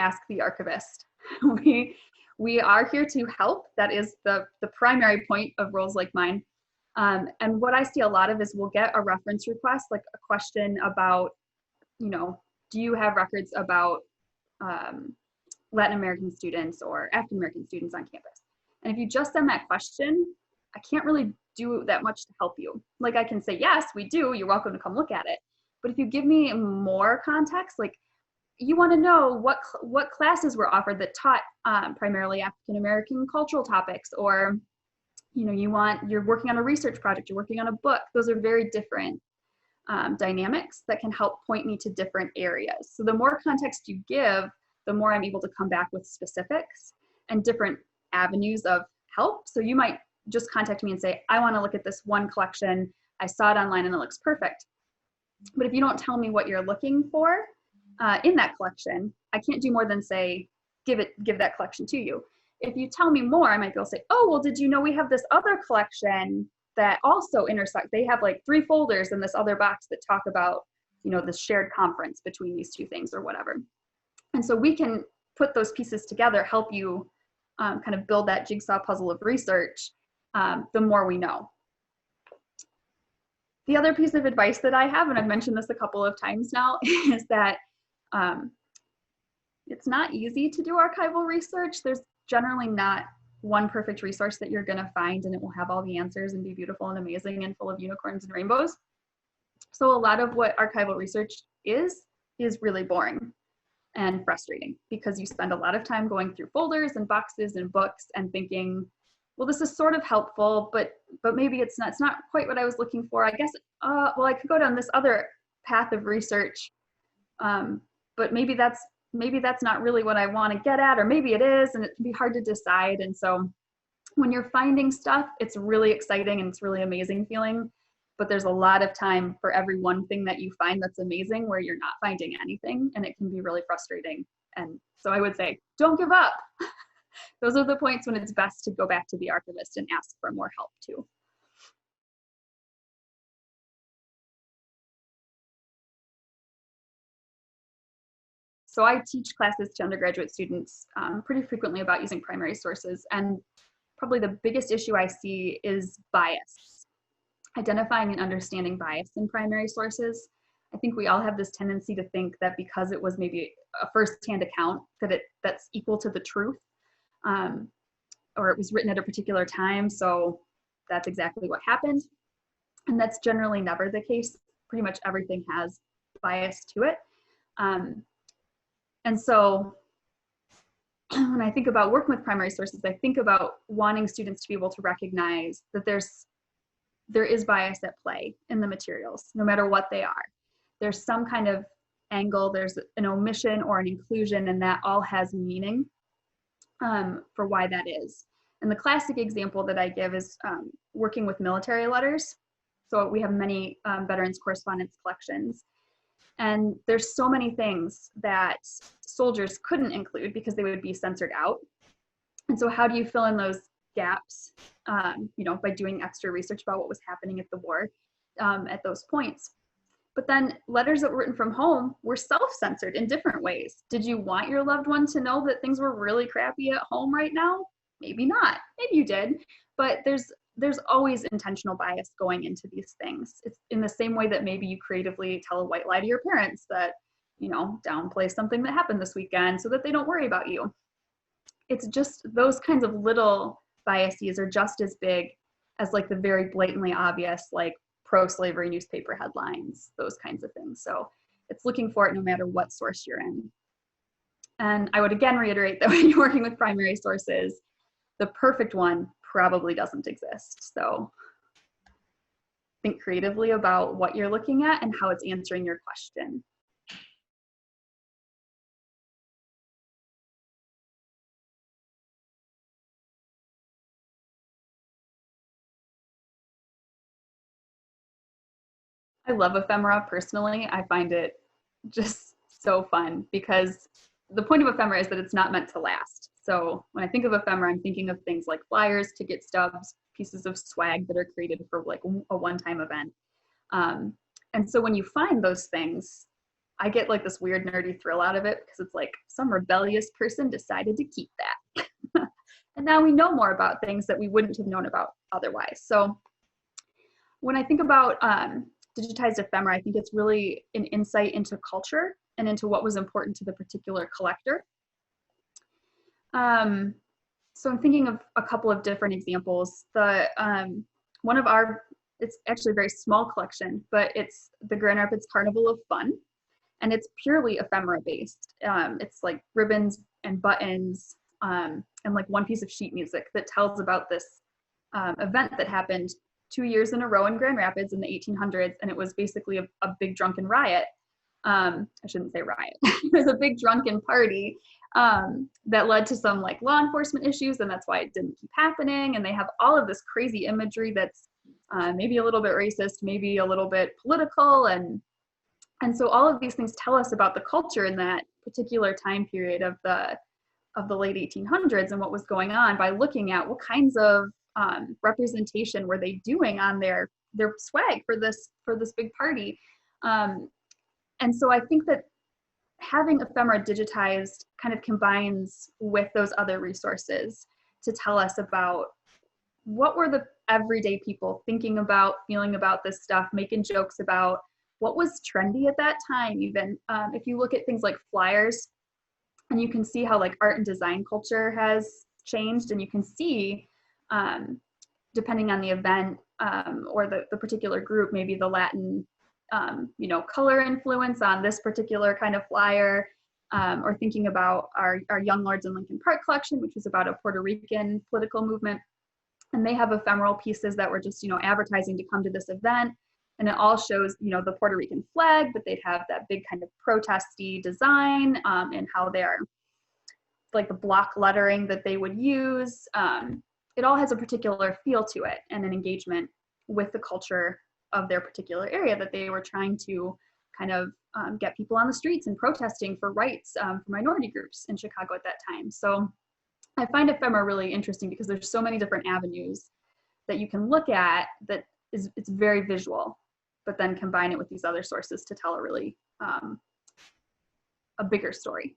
ask the archivist. We are here to help. That is the primary point of roles like mine. And what I see a lot of is we'll get a reference request, like a question about, do you have records about Latin American students or African American students on campus? And if you just send that question, I can't really do that much to help you. Like I can say, yes, we do, you're welcome to come look at it. But if you give me more context, like you want to know what classes were offered that taught primarily African American cultural topics, or you're working on a research project, you're working on a book. Those are very different dynamics that can help point me to different areas. So the more context you give, the more I'm able to come back with specifics and different avenues of help. So you might just contact me and say, I want to look at this one collection. I saw it online and it looks perfect. But if you don't tell me what you're looking for in that collection, I can't do more than say, give that collection to you. If you tell me more, I might be able to say, oh, well, did you know we have this other collection that also intersect? They have like 3 folders in this other box that talk about, this shared conference between these 2 things or whatever. And so we can put those pieces together, help you kind of build that jigsaw puzzle of research, the more we know. The other piece of advice that I have, and I've mentioned this a couple of times now, is that it's not easy to do archival research. There's generally not one perfect resource that you're going to find and it will have all the answers and be beautiful and amazing and full of unicorns and rainbows. So a lot of what archival research is really boring and frustrating, because you spend a lot of time going through folders and boxes and books and thinking, well, this is sort of helpful, but maybe it's not quite what I was looking for. I guess, well, I could go down this other path of research, but maybe that's not really what I want to get at, or maybe it is, and it can be hard to decide. And so when you're finding stuff, it's really exciting and it's really amazing feeling, but there's a lot of time for every one thing that you find that's amazing where you're not finding anything, and it can be really frustrating. And so I would say, don't give up. Those are the points when it's best to go back to the archivist and ask for more help too. So I teach classes to undergraduate students pretty frequently about using primary sources, and probably the biggest issue I see is bias. Identifying and understanding bias in primary sources. I think we all have this tendency to think that because it was maybe a first-hand account that's equal to the truth, or it was written at a particular time, so that's exactly what happened. And that's generally never the case. Pretty much everything has bias to it. And so when I think about working with primary sources, I think about wanting students to be able to recognize that there is bias at play in the materials, no matter what they are. There's some kind of angle, there's an omission or an inclusion, and that all has meaning for why that is. And the classic example that I give is working with military letters. So we have many veterans correspondence collections. And there's so many things that soldiers couldn't include because they would be censored out. And so how do you fill in those gaps, by doing extra research about what was happening at the war at those points? But then letters that were written from home were self-censored in different ways. Did you want your loved one to know that things were really crappy at home right now? Maybe not. Maybe you did. But there's always intentional bias going into these things. It's in the same way that maybe you creatively tell a white lie to your parents that, downplay something that happened this weekend so that they don't worry about you. It's just those kinds of little biases are just as big as like the very blatantly obvious, like pro-slavery newspaper headlines, those kinds of things. So it's looking for it no matter what source you're in. And I would again reiterate that when you're working with primary sources, the perfect one probably doesn't exist. So think creatively about what you're looking at and how it's answering your question. I love ephemera personally. I find it just so fun because the point of ephemera is that it's not meant to last. So when I think of ephemera, I'm thinking of things like flyers, ticket stubs, pieces of swag that are created for like a one-time event. And so when you find those things, I get like this weird nerdy thrill out of it because it's like some rebellious person decided to keep that. And now we know more about things that we wouldn't have known about otherwise. So when I think about digitized ephemera, I think it's really an insight into culture and into what was important to the particular collector. So I'm thinking of a couple of different examples. One of our, it's actually a very small collection, but it's the Grand Rapids Carnival of Fun, and it's purely ephemera based. It's like ribbons and buttons and like one piece of sheet music that tells about this event that happened 2 years in a row in Grand Rapids in the 1800s, and it was basically a big drunken riot. I shouldn't say riot. It was a big drunken party that led to some like law enforcement issues, and that's why it didn't keep happening. And they have all of this crazy imagery that's maybe a little bit racist, maybe a little bit political, and so all of these things tell us about the culture in that particular time period of the late 1800s and what was going on by looking at what kinds of representation were they doing on their swag for this big party. And so I think that having ephemera digitized kind of combines with those other resources to tell us about what were the everyday people thinking about, feeling about this stuff, making jokes about, what was trendy at that time. Even if you look at things like flyers, and you can see how like art and design culture has changed, and you can see depending on the event or the particular group, maybe the Latin color influence on this particular kind of flyer, or thinking about our Young Lords in Lincoln Park collection, which was about a Puerto Rican political movement. And they have ephemeral pieces that were just, advertising to come to this event. And it all shows, the Puerto Rican flag, but they'd have that big kind of protesty design and how they're like the block lettering that they would use. It all has a particular feel to it and an engagement with the culture of their particular area that they were trying to kind of get people on the streets and protesting for rights for minority groups in Chicago at that time. So I find ephemera really interesting because there's so many different avenues that you can look at that it's very visual, but then combine it with these other sources to tell a really a bigger story.